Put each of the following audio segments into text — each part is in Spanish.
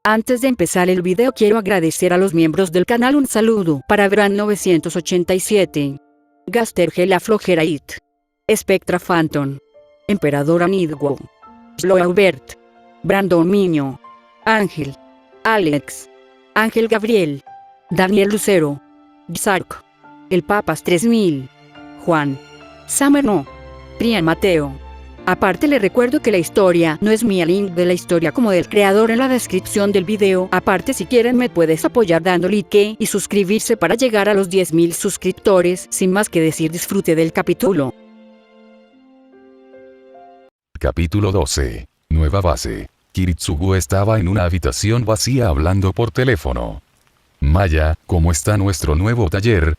Antes de empezar el video quiero agradecer a los miembros del canal. Un saludo para Bran 987, Gasterge la Flojera It, Spectra Phantom, Emperador Anidwo, Sloaubert, Brandon Miño, Ángel, Alex, Ángel Gabriel, Daniel Lucero, Gisark, El Papas 3000, Juan, Summer No, Prian Mateo. Aparte le recuerdo que la historia no es mía, link de la historia como del creador en la descripción del video. Aparte si quieren me puedes apoyar dando like y suscribirse para llegar a los 10.000 suscriptores. Sin más que decir, disfrute del capítulo. Capítulo 12. Nueva base. Kiritsugu estaba en una habitación vacía hablando por teléfono. Maya, ¿cómo está nuestro nuevo taller?,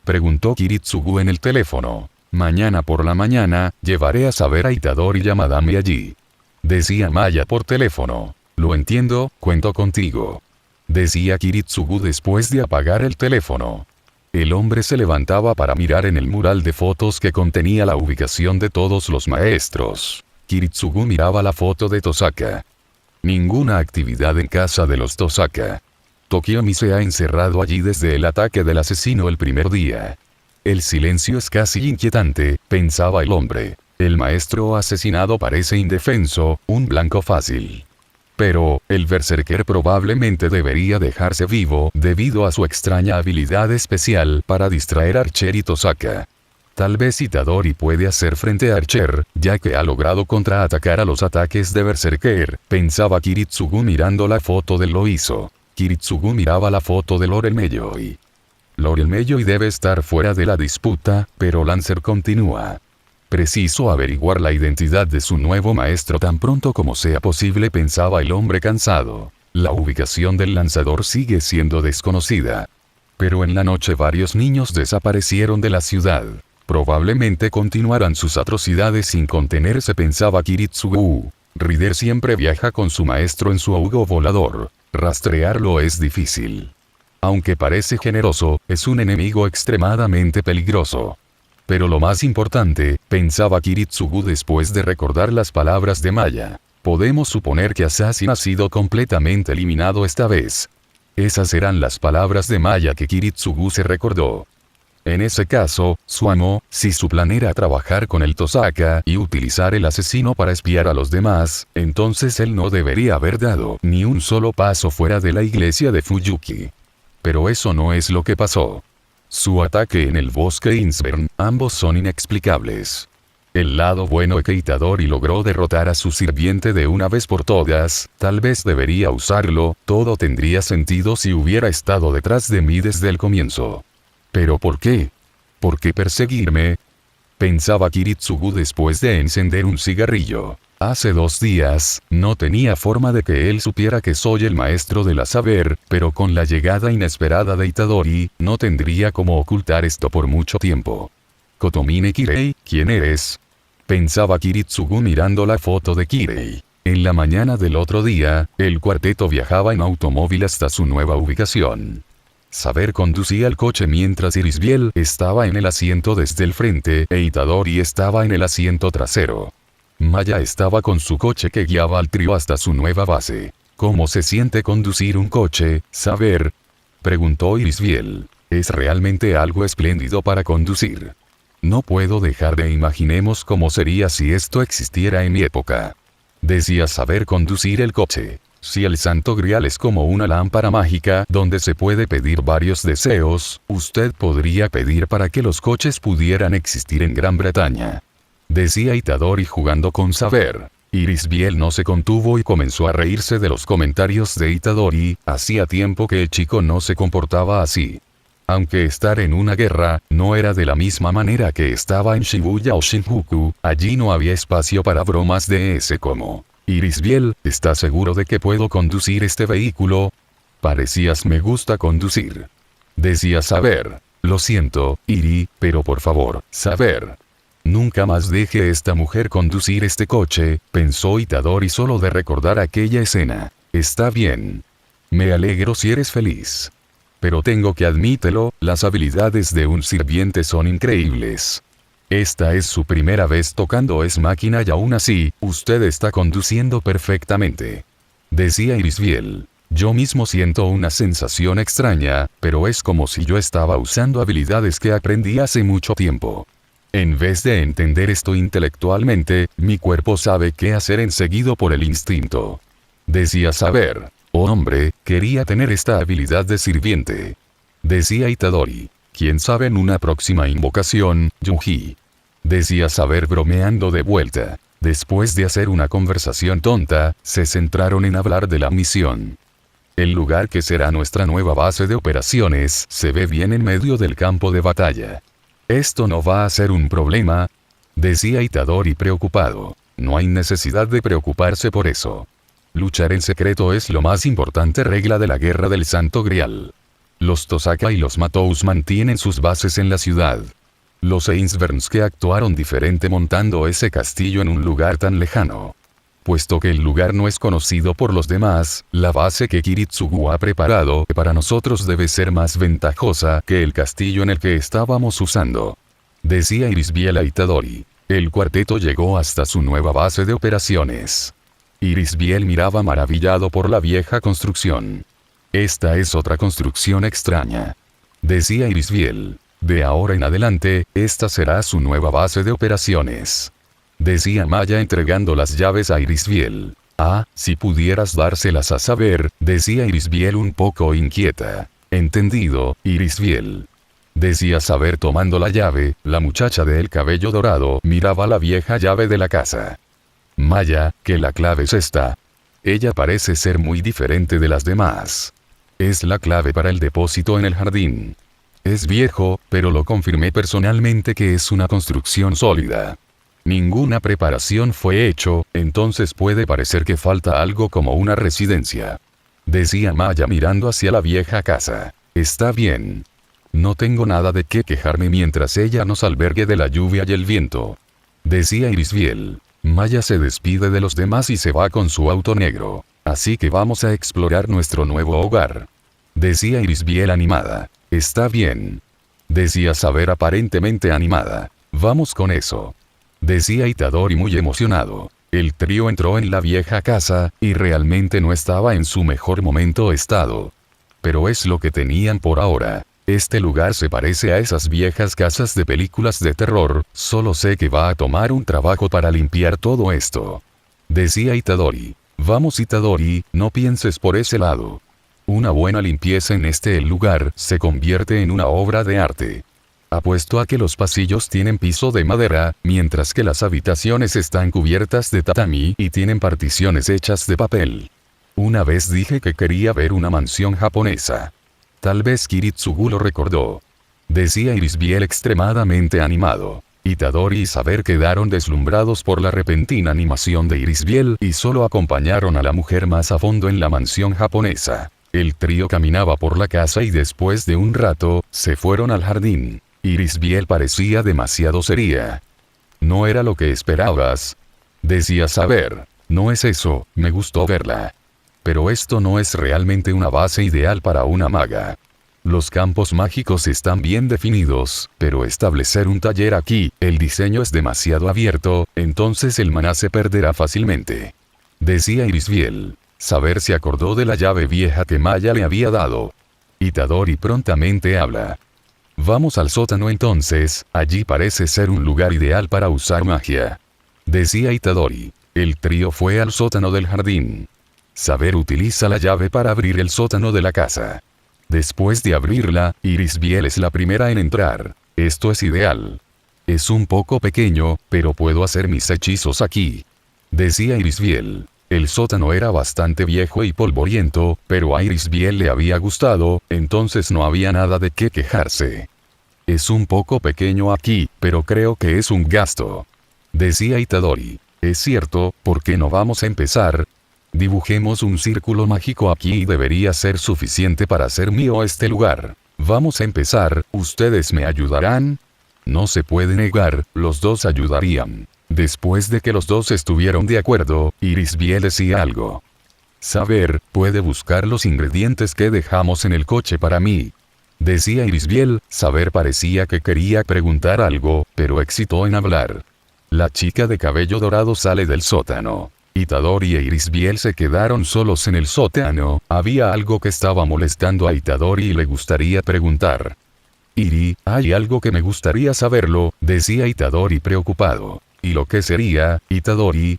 preguntó Kiritsugu en el teléfono. Mañana por la mañana, llevaré a saber a Itadori y a Madame allí, decía Maya por teléfono. Lo entiendo, cuento contigo, decía Kiritsugu después de apagar el teléfono. El hombre se levantaba para mirar en el mural de fotos que contenía la ubicación de todos los maestros. Kiritsugu miraba la foto de Tosaka. Ninguna actividad en casa de los Tosaka. Tokiomi se ha encerrado allí desde el ataque del asesino el primer día. El silencio es casi inquietante, pensaba el hombre. El maestro asesinado parece indefenso, un blanco fácil. Pero, el berserker probablemente debería dejarse vivo debido a su extraña habilidad especial para distraer a Archer y Tosaka. Tal vez Itadori puede hacer frente a Archer, ya que ha logrado contraatacar a los ataques de berserker, pensaba Kiritsugu mirando la foto del Loiso. Kiritsugu miraba la foto de Laurel Melloi. Laurel Melloi debe estar fuera de la disputa, pero Lancer continúa. Preciso averiguar la identidad de su nuevo maestro tan pronto como sea posible, pensaba el hombre cansado. La ubicación del lanzador sigue siendo desconocida. Pero en la noche varios niños desaparecieron de la ciudad. Probablemente continuarán sus atrocidades sin contenerse, pensaba Kiritsugu. Rider siempre viaja con su maestro en su augo volador. Rastrearlo es difícil. Aunque parece generoso, es un enemigo extremadamente peligroso. Pero lo más importante, pensaba Kiritsugu después de recordar las palabras de Maya, podemos suponer que Assassin ha sido completamente eliminado esta vez. Esas eran las palabras de Maya que Kiritsugu se recordó. En ese caso, Suamo, si su plan era trabajar con el Tosaka y utilizar el asesino para espiar a los demás, entonces él no debería haber dado ni un solo paso fuera de la iglesia de Fuyuki. Pero eso no es lo que pasó. Su ataque en el bosque Insbern, ambos son inexplicables. El lado bueno es que Itadori logró derrotar a su sirviente de una vez por todas, tal vez debería usarlo, todo tendría sentido si hubiera estado detrás de mí desde el comienzo. ¿Pero por qué? ¿Por qué perseguirme?, pensaba Kiritsugu después de encender un cigarrillo. Hace 2 días, no tenía forma de que él supiera que soy el maestro del saber, pero con la llegada inesperada de Itadori, no tendría cómo ocultar esto por mucho tiempo. Kotomine Kirei, ¿quién eres?, pensaba Kiritsugu mirando la foto de Kirei. En la mañana del otro día, el cuarteto viajaba en automóvil hasta su nueva ubicación. Saber conducía el coche mientras Irisbiel estaba en el asiento desde el frente e Itadori estaba en el asiento trasero. Maya estaba con su coche que guiaba al trío hasta su nueva base. ¿Cómo se siente conducir un coche, Saber?, preguntó Irisbiel. Es realmente algo espléndido para conducir. No puedo dejar de imaginemos cómo sería si esto existiera en mi época. Decía Saber conducir el coche. Si el Santo Grial es como una lámpara mágica donde se puede pedir varios deseos, usted podría pedir para que los coches pudieran existir en Gran Bretaña, decía Itadori jugando con Saber. Irisbiel no se contuvo y comenzó a reírse de los comentarios de Itadori. Hacía tiempo que el chico no se comportaba así. Aunque estar en una guerra no era de la misma manera que estaba en Shibuya o Shinjuku, allí no había espacio para bromas de ese como: Irisbiel, ¿estás seguro de que puedo conducir este vehículo? Parecías me gusta conducir, decía Saber. Lo siento, Iri, pero por favor, Saber, nunca más deje a esta mujer conducir este coche, pensó Itadori solo de recordar aquella escena. Está bien. Me alegro si eres feliz. Pero tengo que admítelo, las habilidades de un sirviente son increíbles. Esta es su primera vez tocando es máquina y aún así, usted está conduciendo perfectamente, decía Irisbiel. Yo mismo siento una sensación extraña, pero es como si yo estaba usando habilidades que aprendí hace mucho tiempo. En vez de entender esto intelectualmente, mi cuerpo sabe qué hacer enseguido por el instinto. Decía saber, oh hombre, quería tener esta habilidad de sirviente. Decía Itadori, quién sabe en una próxima invocación, Yuji. Decía saber bromeando de vuelta. Después de hacer una conversación tonta, se centraron en hablar de la misión. El lugar que será nuestra nueva base de operaciones se ve bien en medio del campo de batalla. Esto no va a ser un problema, decía Itadori preocupado. No hay necesidad de preocuparse por eso. Luchar en secreto es lo más importante regla de la guerra del Santo Grial. Los Tosaka y los Matous mantienen sus bases en la ciudad. Los Ainsburns que actuaron diferente montando ese castillo en un lugar tan lejano. Puesto que el lugar no es conocido por los demás, la base que Kiritsugu ha preparado para nosotros debe ser más ventajosa que el castillo en el que estábamos usando. Decía Irisbiel a Itadori. El cuarteto llegó hasta su nueva base de operaciones. Irisbiel miraba maravillado por la vieja construcción. Esta es otra construcción extraña. Decía Irisbiel. De ahora en adelante, esta será su nueva base de operaciones. Decía Maya entregando las llaves a Irisbiel. Ah, si pudieras dárselas a saber, decía Irisbiel un poco inquieta. Entendido, Irisbiel. Decía saber tomando la llave, la muchacha del cabello dorado miraba la vieja llave de la casa. Maya, que la clave es esta. Ella parece ser muy diferente de las demás. Es la clave para el depósito en el jardín. Es viejo, pero lo confirmé personalmente que es una construcción sólida. Ninguna preparación fue hecho, entonces puede parecer que falta algo como una residencia. Decía Maya mirando hacia la vieja casa. Está bien. No tengo nada de qué quejarme mientras ella nos albergue de la lluvia y el viento. Decía Irisbiel. Maya se despide de los demás y se va con su auto negro. Así que vamos a explorar nuestro nuevo hogar. Decía Irisbiel animada. Está bien. Decía saber aparentemente animada. Vamos con eso. Decía Itadori muy emocionado. El trío entró en la vieja casa, y realmente no estaba en su mejor momento estado. Pero es lo que tenían por ahora. Este lugar se parece a esas viejas casas de películas de terror, solo sé que va a tomar un trabajo para limpiar todo esto. Decía Itadori. Vamos Itadori, no pienses por ese lado. Una buena limpieza en este lugar se convierte en una obra de arte. Apuesto a que los pasillos tienen piso de madera, mientras que las habitaciones están cubiertas de tatami y tienen particiones hechas de papel. Una vez dije que quería ver una mansión japonesa. Tal vez Kiritsugu lo recordó. Decía Irisbiel extremadamente animado. Itadori y Saber quedaron deslumbrados por la repentina animación de Irisbiel y solo acompañaron a la mujer más a fondo en la mansión japonesa. El trío caminaba por la casa y después de un rato, se fueron al jardín. Irisbiel parecía demasiado seria. No era lo que esperabas. Decía Saber. No es eso, me gustó verla. Pero esto no es realmente una base ideal para una maga. Los campos mágicos están bien definidos, pero establecer un taller aquí, el diseño es demasiado abierto, entonces el maná se perderá fácilmente. Decía Irisbiel. Saber se acordó de la llave vieja que Maya le había dado. Itadori prontamente habla. Vamos al sótano entonces, allí parece ser un lugar ideal para usar magia. Decía Itadori. El trío fue al sótano del jardín. Saber utiliza la llave para abrir el sótano de la casa. Después de abrirla, Irisbiel es la primera en entrar. Esto es ideal. Es un poco pequeño, pero puedo hacer mis hechizos aquí. Decía Irisbiel. El sótano era bastante viejo y polvoriento, pero a Irisbiel le había gustado, entonces no había nada de qué quejarse. Es un poco pequeño aquí, pero creo que es un gasto. Decía Itadori. Es cierto, ¿por qué no vamos a empezar? Dibujemos un círculo mágico aquí y debería ser suficiente para hacer mío este lugar. Vamos a empezar, ¿ustedes me ayudarán? No se puede negar, los dos ayudarían. Después de que los dos estuvieron de acuerdo, Irisbiel decía algo. Saber, puede buscar los ingredientes que dejamos en el coche para mí. Decía Irisbiel, Saber parecía que quería preguntar algo, pero excitó en hablar. La chica de cabello dorado sale del sótano. Itadori e Irisbiel se quedaron solos en el sótano. Había algo que estaba molestando a Itadori y le gustaría preguntar. Iri, hay algo que me gustaría saberlo, decía Itadori preocupado. ¿Y lo que sería, Itadori?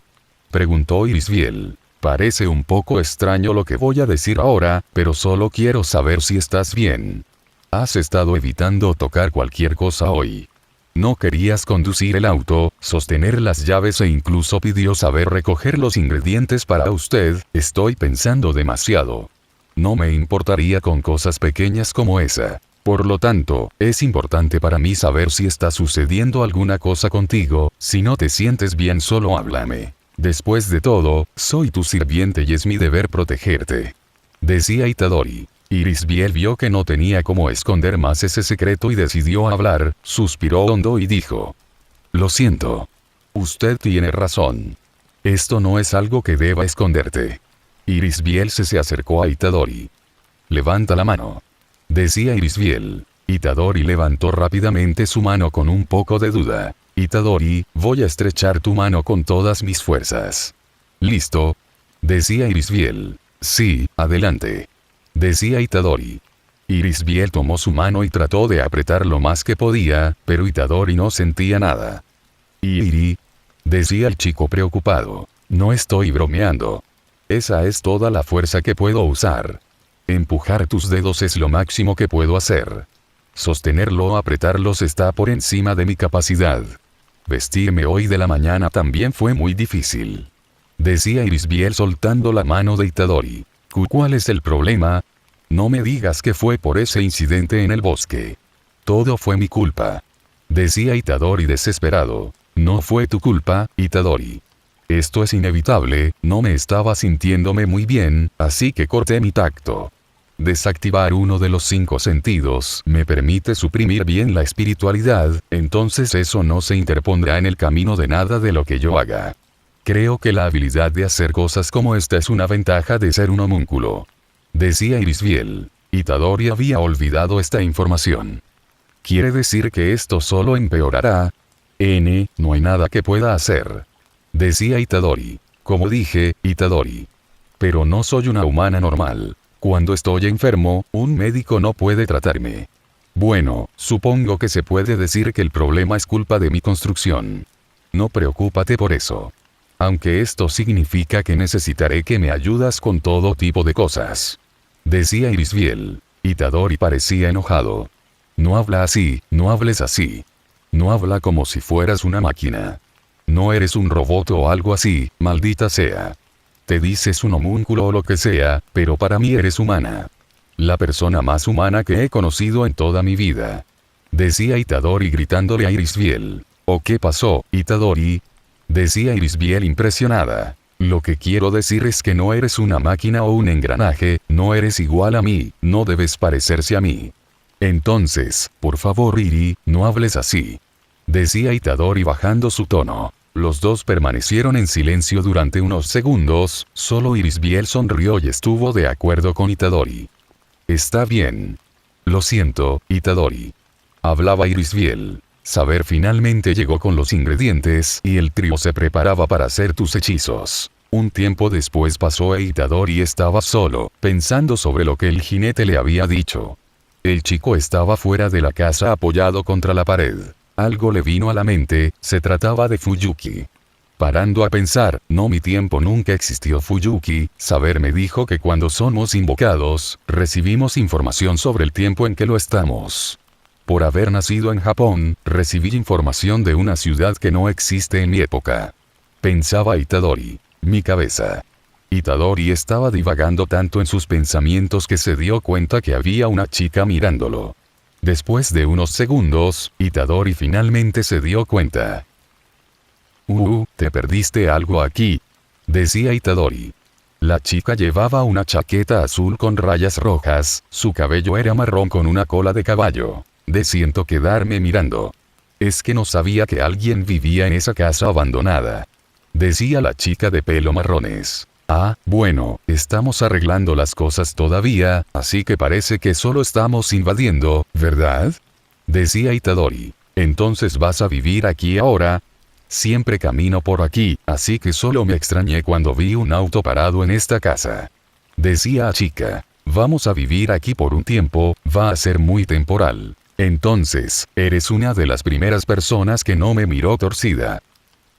Preguntó Irisbiel. Parece un poco extraño lo que voy a decir ahora, pero solo quiero saber si estás bien. Has estado evitando tocar cualquier cosa hoy. No querías conducir el auto, sostener las llaves e incluso pidió saber recoger los ingredientes para usted. Estoy pensando demasiado. No me importaría con cosas pequeñas como esa. Por lo tanto, es importante para mí saber si está sucediendo alguna cosa contigo. Si no te sientes bien, solo háblame. Después de todo, soy tu sirviente y es mi deber protegerte. Decía Itadori. Irisbiel vio que no tenía cómo esconder más ese secreto y decidió hablar, suspiró hondo y dijo. Lo siento. Usted tiene razón. Esto no es algo que deba esconderte. Irisbiel se acercó a Itadori. Levanta la mano. Decía Irisbiel. Itadori levantó rápidamente su mano con un poco de duda. Itadori, voy a estrechar tu mano con todas mis fuerzas. ¿Listo? Decía Irisbiel. Sí, adelante. Decía Itadori. Irisbiel tomó su mano y trató de apretar lo más que podía, pero Itadori no sentía nada. Iri, decía el chico preocupado. No estoy bromeando. Esa es toda la fuerza que puedo usar. Empujar tus dedos es lo máximo que puedo hacer. Sostenerlo o apretarlos está por encima de mi capacidad. Vestirme hoy de la mañana también fue muy difícil. Decía Irisbiel soltando la mano de Itadori. ¿Cuál es el problema? No me digas que fue por ese incidente en el bosque. Todo fue mi culpa. Decía Itadori desesperado. No fue tu culpa, Itadori. Esto es inevitable, no me estaba sintiéndome muy bien, así que corté mi tacto. Desactivar uno de los 5 sentidos me permite suprimir bien la espiritualidad, entonces eso no se interpondrá en el camino de nada de lo que yo haga. Creo que la habilidad de hacer cosas como esta es una ventaja de ser un homúnculo. Decía Irisbiel. Itadori había olvidado esta información. ¿Quiere decir que esto solo empeorará? No hay nada que pueda hacer. Decía Itadori. Como dije, Itadori. Pero no soy una humana normal. Cuando estoy enfermo, un médico no puede tratarme. Bueno, supongo que se puede decir que el problema es culpa de mi construcción. No preocúpate por eso. Aunque esto significa que necesitaré que me ayudas con todo tipo de cosas. Decía Irisbiel. Itadori parecía enojado. No habla así, no hables así. No habla como si fueras una máquina. No eres un robot o algo así, maldita sea. Te dices un homúnculo o lo que sea, pero para mí eres humana. La persona más humana que he conocido en toda mi vida. Decía Itadori gritándole a Irisbiel. ¿O qué pasó, Itadori? Decía Irisbiel impresionada. Lo que quiero decir es que no eres una máquina o un engranaje, no eres igual a mí, no debes parecerse a mí. Entonces, por favor Iri, no hables así. Decía Itadori bajando su tono. Los dos permanecieron en silencio durante unos segundos, solo Irisbiel sonrió y estuvo de acuerdo con Itadori. Está bien. Lo siento, Itadori. Hablaba Irisbiel. Saber finalmente llegó con los ingredientes y el trío se preparaba para hacer tus hechizos. Un tiempo después pasó e Itadori estaba solo, pensando sobre lo que el jinete le había dicho. El chico estaba fuera de la casa apoyado contra la pared. Algo le vino a la mente, se trataba de Fuyuki. Parando a pensar, no, mi tiempo nunca existió Fuyuki. Saber me dijo que cuando somos invocados, recibimos información sobre el tiempo en que lo estamos. Por haber nacido en Japón, recibí información de una ciudad que no existe en mi época. Pensaba Itadori. Mi cabeza. Itadori estaba divagando tanto en sus pensamientos que se dio cuenta que había una chica mirándolo. Después de unos segundos, Itadori finalmente se dio cuenta. Te perdiste algo aquí. Decía Itadori. La chica llevaba una chaqueta azul con rayas rojas, su cabello era marrón con una cola de caballo. Siento quedarme mirando. Es que no sabía que alguien vivía en esa casa abandonada. Decía la chica de pelo marrones. Ah, bueno, estamos arreglando las cosas todavía, así que parece que solo estamos invadiendo, ¿verdad? Decía Itadori. Entonces vas a vivir aquí ahora. Siempre camino por aquí, así que solo me extrañé cuando vi un auto parado en esta casa. Decía a chica. Vamos a vivir aquí por un tiempo, va a ser muy temporal. Entonces, eres una de las primeras personas que no me miró torcida.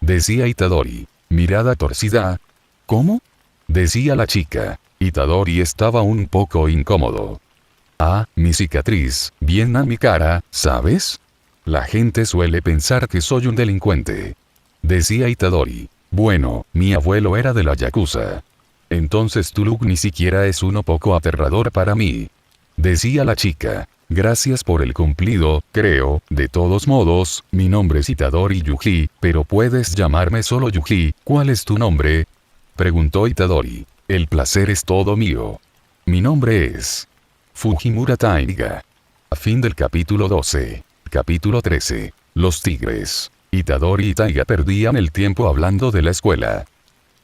Decía Itadori. ¿Mirada torcida? ¿Cómo? Decía la chica. Itadori estaba un poco incómodo. Ah, mi cicatriz, bien a mi cara, ¿sabes? La gente suele pensar que soy un delincuente. Decía Itadori. Bueno, mi abuelo era de la yakuza. Entonces tu look ni siquiera es uno poco aterrador para mí. Decía la chica. Gracias por el cumplido, creo, de todos modos, mi nombre es Itadori Yuji, pero puedes llamarme solo Yuji, ¿cuál es tu nombre? Preguntó Itadori. El placer es todo mío. Mi nombre es Fujimura Taiga. A fin del capítulo 12. Capítulo 13. Los tigres. Itadori y Taiga perdían el tiempo hablando de la escuela.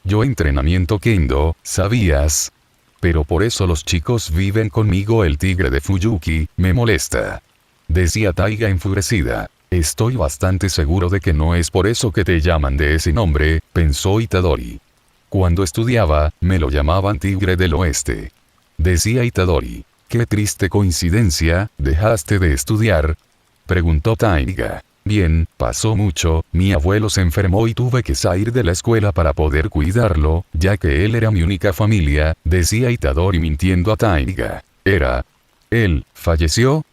Yo entrenamiento kendo, ¿sabías? Pero por eso los chicos viven conmigo. El tigre de Fuyuki, me molesta. Decía Taiga enfurecida. Estoy bastante seguro de que no es por eso que te llaman de ese nombre, pensó Itadori. Cuando estudiaba, me lo llamaban tigre del oeste. Decía Itadori. Qué triste coincidencia, ¿dejaste de estudiar? Preguntó Taiga. Bien, pasó mucho, mi abuelo se enfermó y tuve que salir de la escuela para poder cuidarlo, ya que él era mi única familia, decía Itadori mintiendo a Taiga. ¿Él falleció?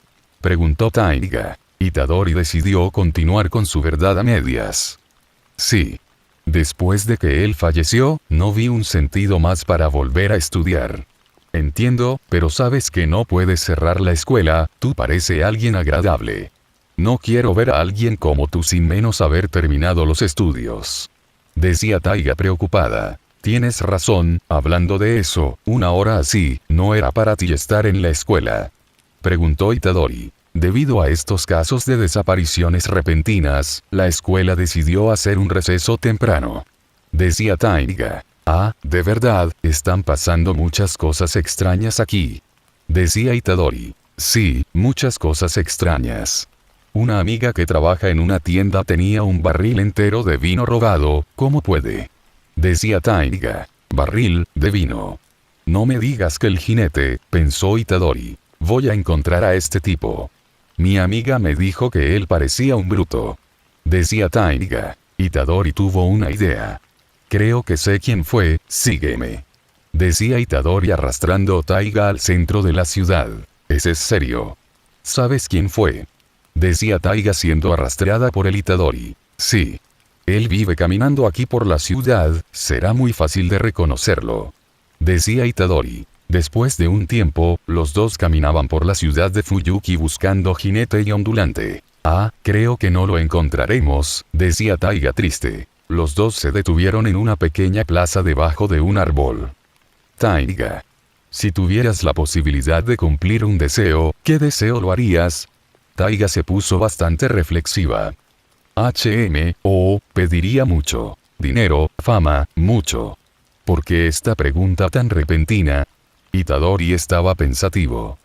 Preguntó Taiga. Itadori decidió continuar con su verdad a medias. Sí. Después de que él falleció, no vi un sentido más para volver a estudiar. Entiendo, pero sabes que no puedes cerrar la escuela, tú parece alguien agradable. No quiero ver a alguien como tú sin menos haber terminado los estudios. Decía Taiga preocupada. Tienes razón, hablando de eso, una hora así, no era para ti estar en la escuela. Preguntó Itadori. Debido a estos casos de desapariciones repentinas, la escuela decidió hacer un receso temprano. Decía Taiga. Ah, de verdad, están pasando muchas cosas extrañas aquí. Decía Itadori. Sí, muchas cosas extrañas. Una amiga que trabaja en una tienda tenía un barril entero de vino robado, ¿cómo puede? Decía Taiga. Barril de vino. No me digas que el jinete, pensó Itadori. Voy a encontrar a este tipo. Mi amiga me dijo que él parecía un bruto. Decía Taiga. Itadori tuvo una idea. Creo que sé quién fue, sígueme. Decía Itadori arrastrando a Taiga al centro de la ciudad. ¿Es serio? ¿Sabes quién fue? Decía Taiga siendo arrastrada por el Itadori. Sí. Él vive caminando aquí por la ciudad, será muy fácil de reconocerlo. Decía Itadori. Después de un tiempo, los dos caminaban por la ciudad de Fuyuki buscando jinete y ondulante. Ah, creo que no lo encontraremos, decía Taiga triste. Los dos se detuvieron en una pequeña plaza debajo de un árbol. Taiga. Si tuvieras la posibilidad de cumplir un deseo, ¿qué deseo lo harías? Taiga se puso bastante reflexiva. Pediría mucho. Dinero, fama, mucho. ¿Por qué esta pregunta tan repentina? Itadori estaba pensativo.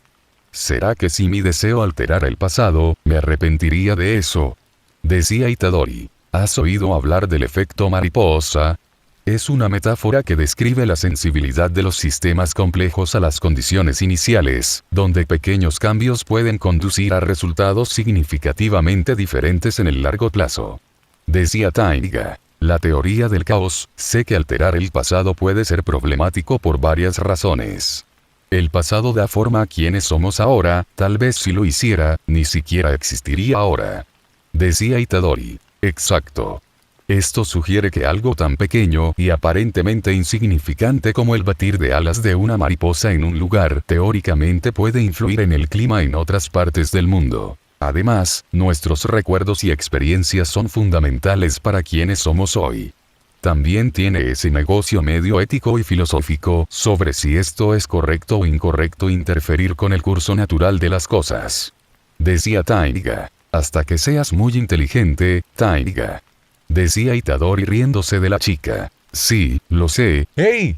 ¿Será que si mi deseo alterara el pasado, me arrepentiría de eso? Decía Itadori. ¿Has oído hablar del efecto mariposa? Es una metáfora que describe la sensibilidad de los sistemas complejos a las condiciones iniciales, donde pequeños cambios pueden conducir a resultados significativamente diferentes en el largo plazo. Decía Taiga. La teoría del caos, sé que alterar el pasado puede ser problemático por varias razones. El pasado da forma a quienes somos ahora, tal vez si lo hiciera, ni siquiera existiría ahora. Decía Itadori. Exacto. Esto sugiere que algo tan pequeño y aparentemente insignificante como el batir de alas de una mariposa en un lugar teóricamente puede influir en el clima en otras partes del mundo. Además, nuestros recuerdos y experiencias son fundamentales para quienes somos hoy. También tiene ese negocio medio ético y filosófico sobre si esto es correcto o incorrecto interferir con el curso natural de las cosas. Decía Taiga. Hasta que seas muy inteligente, Taiga. Decía Itadori riéndose de la chica. Sí, lo sé. ¡Hey!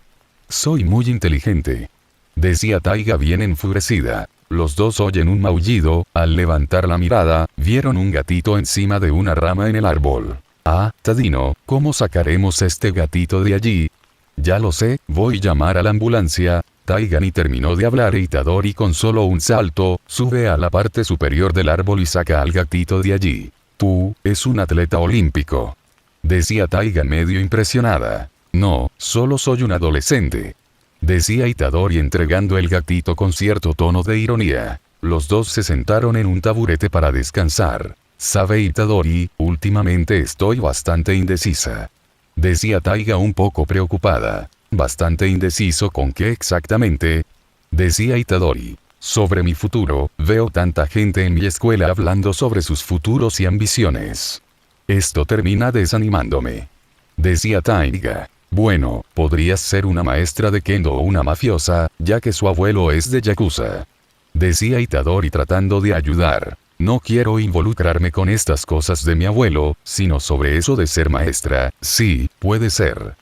Soy muy inteligente. Decía Taiga bien enfurecida. Los dos oyen un maullido, al levantar la mirada, vieron un gatito encima de una rama en el árbol. Ah, Tadino, ¿cómo sacaremos este gatito de allí? Ya lo sé, voy a llamar a la ambulancia. Taiga ni terminó de hablar e Itadori con solo un salto, sube a la parte superior del árbol y saca al gatito de allí. Tú, es un atleta olímpico. Decía Taiga medio impresionada. No, solo soy un adolescente. Decía Itadori entregando el gatito con cierto tono de ironía. Los dos se sentaron en un taburete para descansar. Sabe Itadori, últimamente estoy bastante indecisa. Decía Taiga un poco preocupada. ¿Bastante indeciso con qué exactamente? Decía Itadori. Sobre mi futuro, veo tanta gente en mi escuela hablando sobre sus futuros y ambiciones. Esto termina desanimándome. Decía Taiga. Bueno, podrías ser una maestra de kendo o una mafiosa, ya que su abuelo es de Yakuza. Decía Itadori tratando de ayudar. No quiero involucrarme con estas cosas de mi abuelo, sino sobre eso de ser maestra. Sí, puede ser.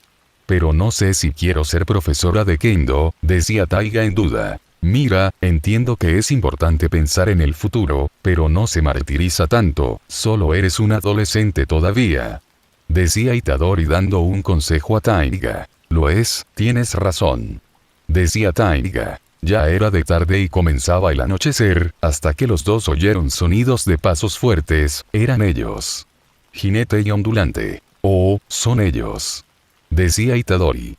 Pero no sé si quiero ser profesora de kendo, decía Taiga en duda. Mira, entiendo que es importante pensar en el futuro, pero no se martiriza tanto, solo eres un adolescente todavía. Decía Itadori dando un consejo a Taiga. Lo es, tienes razón. Decía Taiga. Ya era de tarde y comenzaba el anochecer, hasta que los dos oyeron sonidos de pasos fuertes. Eran ellos. Jinete y ondulante. Oh, son ellos. Decía Itadori.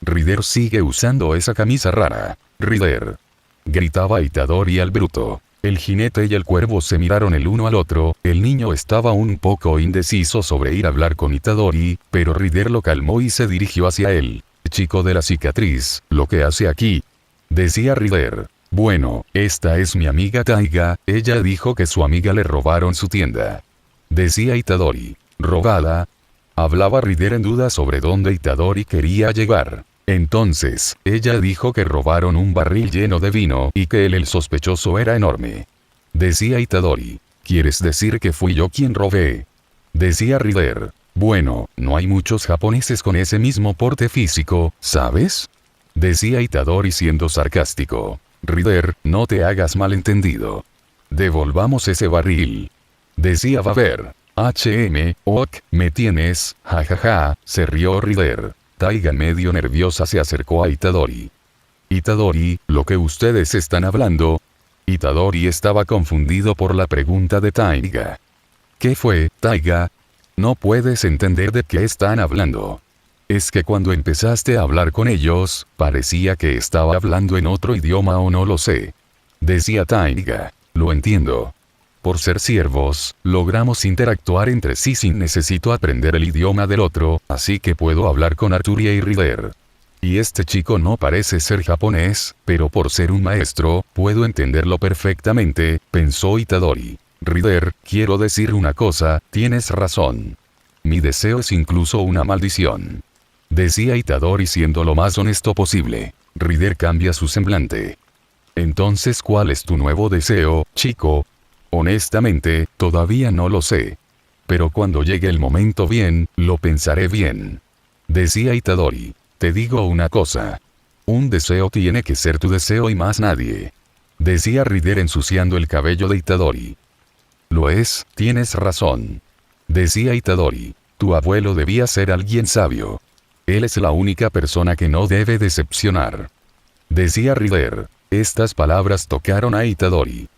Rider sigue usando esa camisa rara. Rider. Gritaba Itadori al bruto. El jinete y el cuervo se miraron el uno al otro. El niño estaba un poco indeciso sobre ir a hablar con Itadori, pero Rider lo calmó y se dirigió hacia él. Chico de la cicatriz, ¿lo que hace aquí? Decía Rider. Bueno, esta es mi amiga Taiga, ella dijo que su amiga le robaron su tienda. Decía Itadori. ¿Robada? Hablaba Rider en duda sobre dónde Itadori quería llegar. Entonces, ella dijo que robaron un barril lleno de vino y que el sospechoso era enorme. Decía Itadori. ¿Quieres decir que fui yo quien robé? Decía Rider. Bueno, no hay muchos japoneses con ese mismo porte físico, ¿sabes? Decía Itadori siendo sarcástico. Rider, no te hagas malentendido. Devolvamos ese barril. Decía Baber. Ok, me tienes, jajaja, se rió Rider. Taiga medio nerviosa se acercó a Itadori. Itadori, ¿lo que ustedes están hablando? Itadori estaba confundido por la pregunta de Taiga. ¿Qué fue, Taiga? No puedes entender de qué están hablando. Es que cuando empezaste a hablar con ellos, parecía que estaba hablando en otro idioma o no lo sé. Decía Taiga. Lo entiendo. Por ser siervos, logramos interactuar entre sí sin necesito aprender el idioma del otro, así que puedo hablar con Arturia y Rider. Y este chico no parece ser japonés, pero por ser un maestro, puedo entenderlo perfectamente, pensó Itadori. Rider, quiero decir una cosa, tienes razón. Mi deseo es incluso una maldición. Decía Itadori siendo lo más honesto posible. Rider cambia su semblante. Entonces, ¿cuál es tu nuevo deseo, chico? Honestamente, todavía no lo sé. Pero cuando llegue el momento bien, lo pensaré bien. Decía Itadori. Te digo una cosa. Un deseo tiene que ser tu deseo y más nadie. Decía Rider ensuciando el cabello de Itadori. Lo es, tienes razón. Decía Itadori. Tu abuelo debía ser alguien sabio. Él es la única persona que no debe decepcionar. Decía Rider. Estas palabras tocaron a Itadori.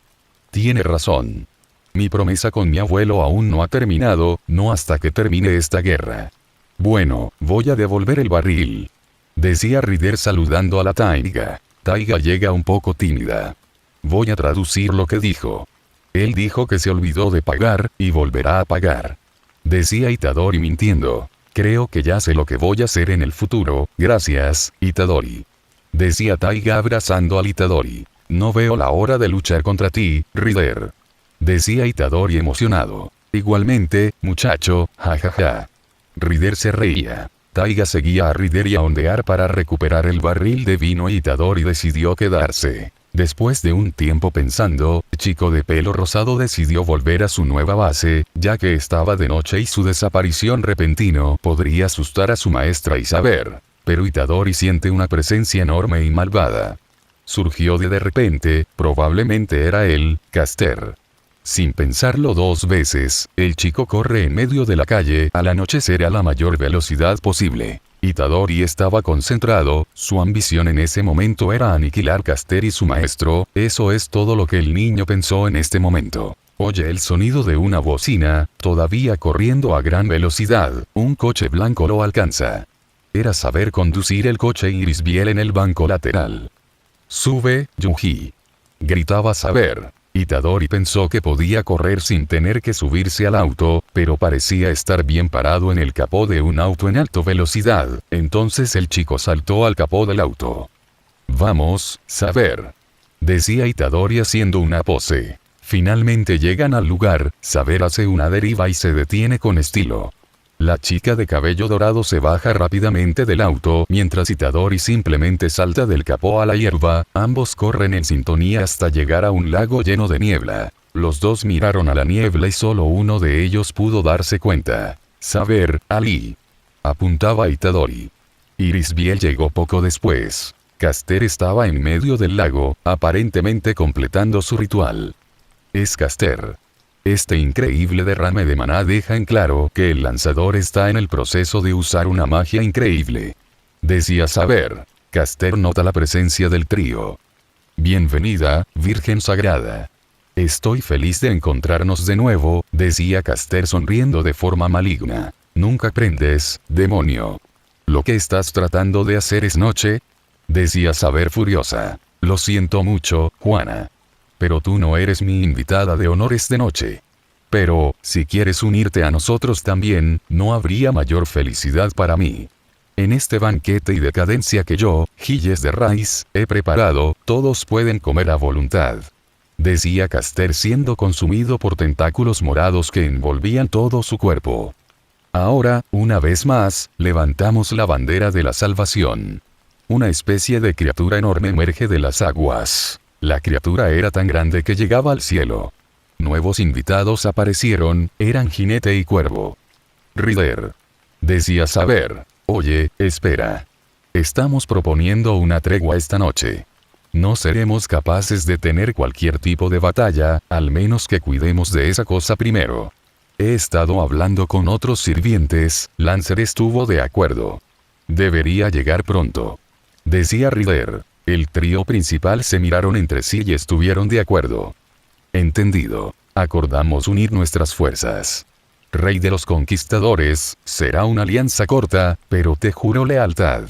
Tiene razón. Mi promesa con mi abuelo aún no ha terminado, no hasta que termine esta guerra. Bueno, voy a devolver el barril. Decía Rider saludando a la Taiga. Taiga llega un poco tímida. Voy a traducir lo que dijo. Él dijo que se olvidó de pagar, y volverá a pagar. Decía Itadori mintiendo. Creo que ya sé lo que voy a hacer en el futuro, gracias, Itadori. Decía Taiga abrazando al Itadori. No veo la hora de luchar contra ti, Rider. Decía Itadori emocionado. Igualmente, muchacho, jajaja. Rider se reía. Taiga seguía a Rider y a ondear para recuperar el barril de vino y Itadori decidió quedarse. Después de un tiempo pensando, el chico de pelo rosado decidió volver a su nueva base, ya que estaba de noche y su desaparición repentino podría asustar a su maestra Isabel. Pero Itadori siente una presencia enorme y malvada. Surgió de repente, probablemente era él, Caster. Sin pensarlo dos veces, el chico corre en medio de la calle al anochecer a la mayor velocidad posible. Itadori estaba concentrado, su ambición en ese momento era aniquilar Caster y su maestro, eso es todo lo que el niño pensó en este momento. Oye el sonido de una bocina, todavía corriendo a gran velocidad, un coche blanco lo alcanza. Era saber conducir el coche Irisbiel en el banco lateral. «Sube, Yuji», gritaba Saber. Itadori pensó que podía correr sin tener que subirse al auto, pero parecía estar bien parado en el capó de un auto en alta velocidad, entonces el chico saltó al capó del auto. «Vamos, Saber», decía Itadori haciendo una pose. Finalmente llegan al lugar, Saber hace una deriva y se detiene con estilo. La chica de cabello dorado se baja rápidamente del auto mientras Itadori simplemente salta del capó a la hierba, ambos corren en sintonía hasta llegar a un lago lleno de niebla. Los dos miraron a la niebla y solo uno de ellos pudo darse cuenta. «Saber, Ali», apuntaba Itadori. Irisbiel llegó poco después. Caster estaba en medio del lago, aparentemente completando su ritual. Es Caster. Este increíble derrame de maná deja en claro que el lanzador está en el proceso de usar una magia increíble. Decía Saber. Caster nota la presencia del trío. «Bienvenida, Virgen Sagrada. Estoy feliz de encontrarnos de nuevo», decía Caster sonriendo de forma maligna. «Nunca aprendes, demonio. ¿Lo que estás tratando de hacer es noche?», decía Saber furiosa. «Lo siento mucho, Juana. Pero tú no eres mi invitada de honor esta noche. Pero, si quieres unirte a nosotros también, no habría mayor felicidad para mí. En este banquete y decadencia que yo, Gilles de Raiz, he preparado, todos pueden comer a voluntad», decía Caster siendo consumido por tentáculos morados que envolvían todo su cuerpo. «Ahora, una vez más, levantamos la bandera de la salvación». Una especie de criatura enorme emerge de las aguas. La criatura era tan grande que llegaba al cielo. Nuevos invitados aparecieron, eran jinete y cuervo. «Rider», decía Saber. «Oye, espera. Estamos proponiendo una tregua esta noche. No seremos capaces de tener cualquier tipo de batalla, al menos que cuidemos de esa cosa primero. He estado hablando con otros sirvientes, Lancer estuvo de acuerdo. Debería llegar pronto», decía Rider. El trío principal se miraron entre sí y estuvieron de acuerdo. «Entendido. Acordamos unir nuestras fuerzas. Rey de los conquistadores, será una alianza corta, pero te juro lealtad»,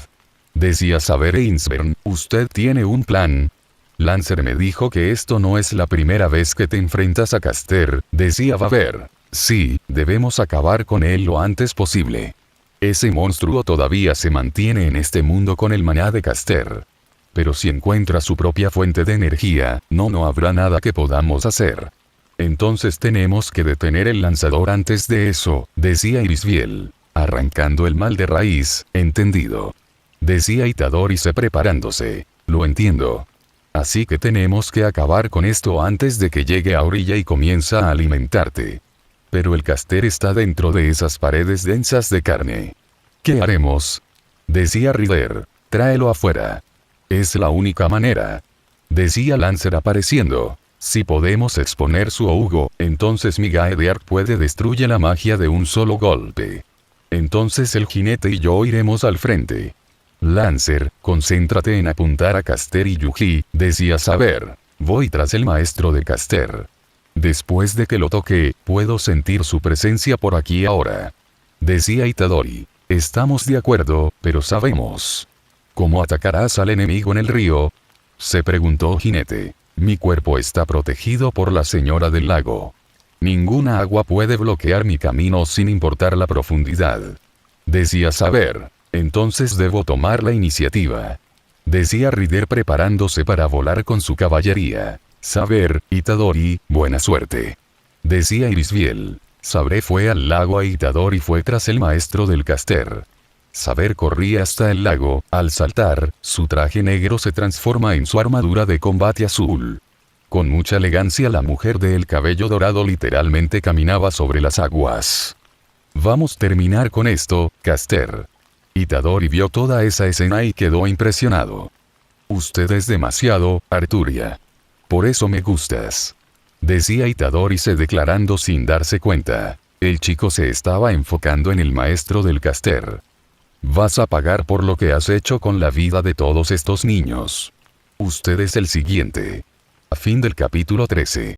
decía Saber Einsbern. «¿Usted tiene un plan?» «Lancer me dijo que esto no es la primera vez que te enfrentas a Caster», decía Baber. «Sí, debemos acabar con él lo antes posible. Ese monstruo todavía se mantiene en este mundo con el maná de Caster. Pero si encuentra su propia fuente de energía, no habrá nada que podamos hacer. Entonces tenemos que detener el lanzador antes de eso», decía Irisbiel. «Arrancando el mal de raíz», «Entendido», decía Itadori preparándose. «Lo entiendo. Así que tenemos que acabar con esto antes de que llegue a orilla y comienza a alimentarte. Pero el Caster está dentro de esas paredes densas de carne. ¿Qué haremos?», decía Rider. «Tráelo afuera. Es la única manera», decía Lancer apareciendo. «Si podemos exponer su ahogo, entonces Migaedear puede destruir la magia de un solo golpe. Entonces el jinete y yo iremos al frente». «Lancer, concéntrate en apuntar a Caster y Yuji», decía Saber. «Voy tras el maestro de Caster. Después de que lo toque, puedo sentir su presencia por aquí ahora», decía Itadori. «Estamos de acuerdo, pero sabemos. ¿Cómo atacarás al enemigo en el río?», se preguntó Jinete. «Mi cuerpo está protegido por la Señora del Lago. Ninguna agua puede bloquear mi camino sin importar la profundidad», decía Saber. «Entonces debo tomar la iniciativa», decía Rider preparándose para volar con su caballería. «Saber, Itadori, buena suerte», decía Irisbiel. Saber fue al lago e Itadori fue tras el maestro del Caster. Saber corría hasta el lago, al saltar, su traje negro se transforma en su armadura de combate azul. Con mucha elegancia la mujer del cabello dorado literalmente caminaba sobre las aguas. «Vamos a terminar con esto, Caster». Itadori vio toda esa escena y quedó impresionado. «Usted es demasiado, Arturia. Por eso me gustas», decía Itadori declarando sin darse cuenta. El chico se estaba enfocando en el maestro del Caster. Vas a pagar por lo que has hecho con la vida de todos estos niños. Usted es el siguiente. A fin del capítulo 13.